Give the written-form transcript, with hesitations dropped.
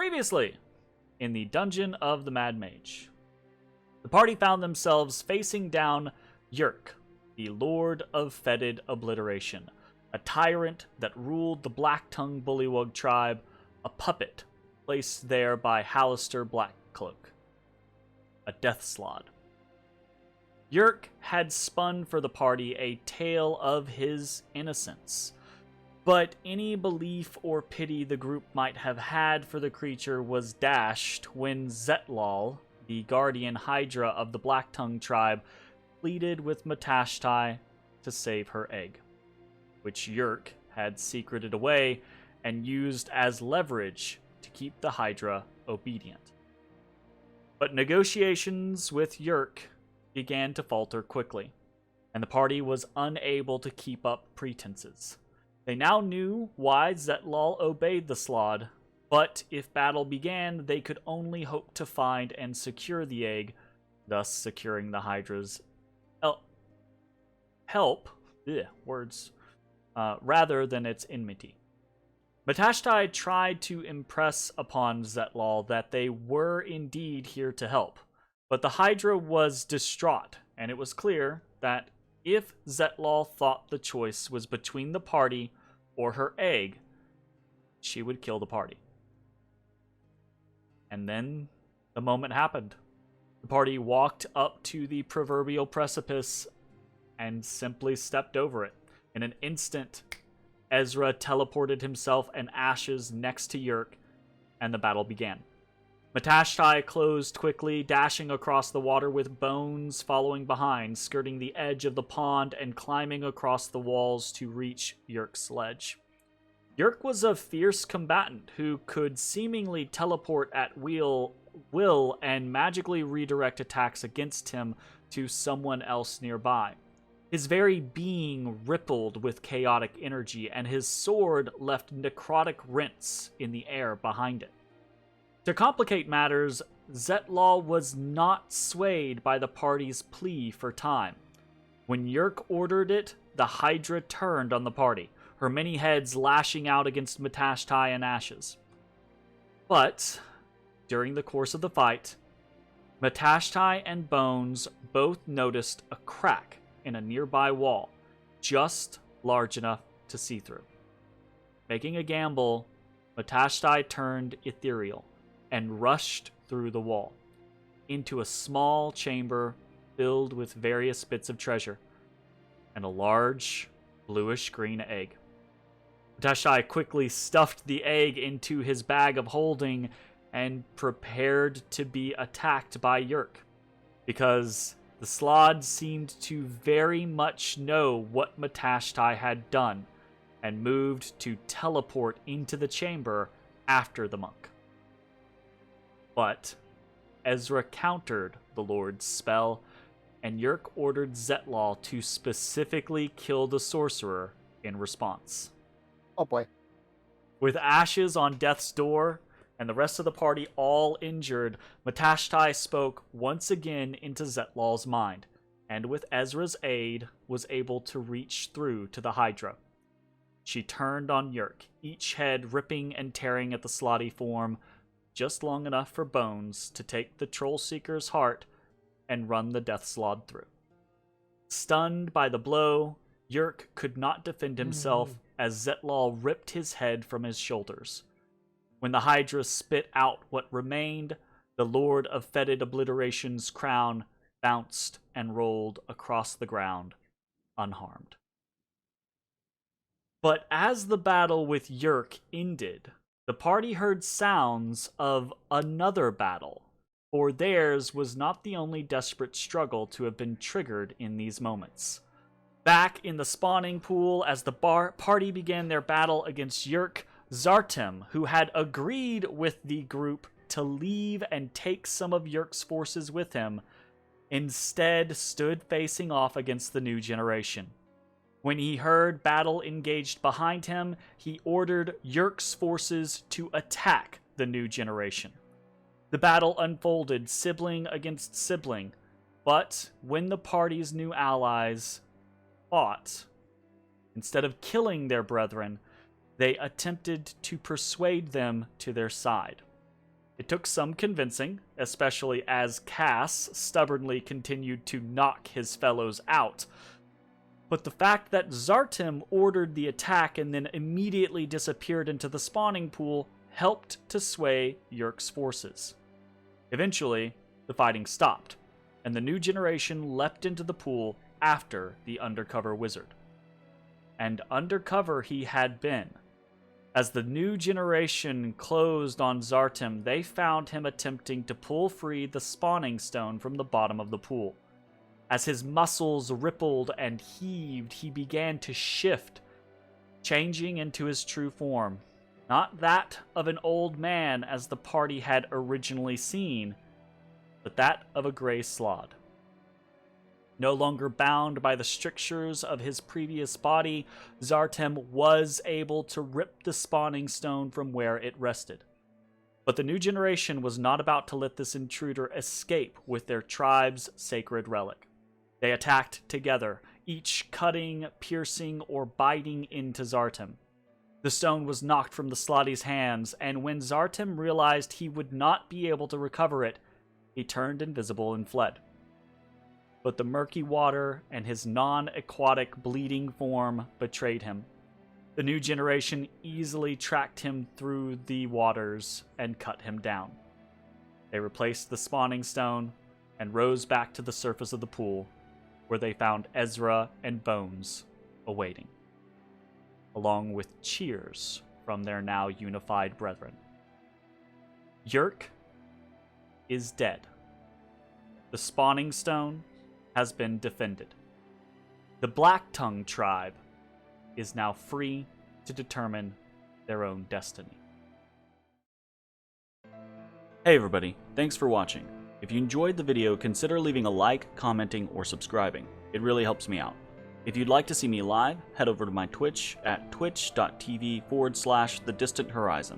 Previously, in the dungeon of the Mad Mage, the party found themselves facing down Yurk, the Lord of Fetid Obliteration, a tyrant that ruled the Black-Tongue Bullywug tribe, a puppet placed there by Halaster Blackcloak, a death slod. Yurk had spun for the party a tale of his innocence, but any belief or pity the group might have had for the creature was dashed when Zetlal, the guardian Hydra of the Black-Tongue tribe, pleaded with Matashtai to save her egg, which Yurk had secreted away and used as leverage to keep the Hydra obedient. But negotiations with Yurk began to falter quickly, and the party was unable to keep up pretenses. They now knew why Zetlal obeyed the Slod, but if battle began, they could only hope to find and secure the egg, thus securing the Hydra's help, rather than its enmity. Matashtai tried to impress upon Zetlal that they were indeed here to help, but the Hydra was distraught, and it was clear that if Zetlal thought the choice was between the party or her egg, she would kill the party. And then the moment happened. The party walked up to the proverbial precipice and simply stepped over it. In an instant, Ezrah teleported himself and Ashes next to Yurk, and the battle began. Matashtai closed quickly, dashing across the water with Bones following behind, skirting the edge of the pond and climbing across the walls to reach Yurk's sledge. Yurk was a fierce combatant who could seemingly teleport at will and magically redirect attacks against him to someone else nearby. His very being rippled with chaotic energy, and his sword left necrotic rents in the air behind it. To complicate matters, Zetlal was not swayed by the party's plea for time. When Yurk ordered it, the Hydra turned on the party, her many heads lashing out against Matashtai and Ashes. But, during the course of the fight, Matashtai and Bones both noticed a crack in a nearby wall, just large enough to see through. Making a gamble, Matashtai turned ethereal and rushed through the wall, into a small chamber filled with various bits of treasure, and a large, bluish-green egg. Matashtai quickly stuffed the egg into his bag of holding and prepared to be attacked by Yurk, because the Slod seemed to very much know what Matashtai had done, and moved to teleport into the chamber after the monk. But Ezrah countered the Lord's spell, and Yurk ordered Zetlal to specifically kill the sorcerer in response. Oh boy. With Ashes on death's door, and the rest of the party all injured, Matashtai spoke once again into Zetlal's mind, and with Ezra's aid, was able to reach through to the Hydra. She turned on Yurk, each head ripping and tearing at the slotty form, just long enough for Bones to take the Troll Seeker's heart and run the Death Slod through. Stunned by the blow, Yurk could not defend himself as Zetlal ripped his head from his shoulders. When the Hydra spit out what remained, the Lord of Fetid Obliteration's crown bounced and rolled across the ground, unharmed. But as the battle with Yurk ended, the party heard sounds of another battle, for theirs was not the only desperate struggle to have been triggered in these moments. Back in the spawning pool, as the party began their battle against Yurk, Zartem, who had agreed with the group to leave and take some of Yurk's forces with him, instead stood facing off against the new generation. When he heard battle engaged behind him, he ordered Yurk's forces to attack the new generation. The battle unfolded sibling against sibling, but when the party's new allies fought, instead of killing their brethren, they attempted to persuade them to their side. It took some convincing, especially as Cass stubbornly continued to knock his fellows out. But the fact that Zartim ordered the attack and then immediately disappeared into the spawning pool helped to sway Yerk's forces. Eventually, the fighting stopped, and the new generation leapt into the pool after the undercover wizard. And undercover he had been. As the new generation closed on Zartim, they found him attempting to pull free the spawning stone from the bottom of the pool. As his muscles rippled and heaved, he began to shift, changing into his true form. Not that of an old man as the party had originally seen, but that of a gray slod. No longer bound by the strictures of his previous body, Zartim was able to rip the spawning stone from where it rested. But the new generation was not about to let this intruder escape with their tribe's sacred relic. They attacked together, each cutting, piercing, or biting into Zartim. The stone was knocked from the Slotty's hands, and when Zartim realized he would not be able to recover it, he turned invisible and fled. But the murky water and his non-aquatic bleeding form betrayed him. The new generation easily tracked him through the waters and cut him down. They replaced the spawning stone and rose back to the surface of the pool, where they found Ezrah and Bones awaiting, along with cheers from their now unified brethren. Yerk is dead. The spawning stone has been defended. The Blacktongue tribe is now free to determine their own destiny. Hey everybody, thanks for watching. If you enjoyed the video, consider leaving a like, commenting, or subscribing. It really helps me out. If you'd like to see me live, head over to my Twitch at twitch.tv/thedistanthorizon.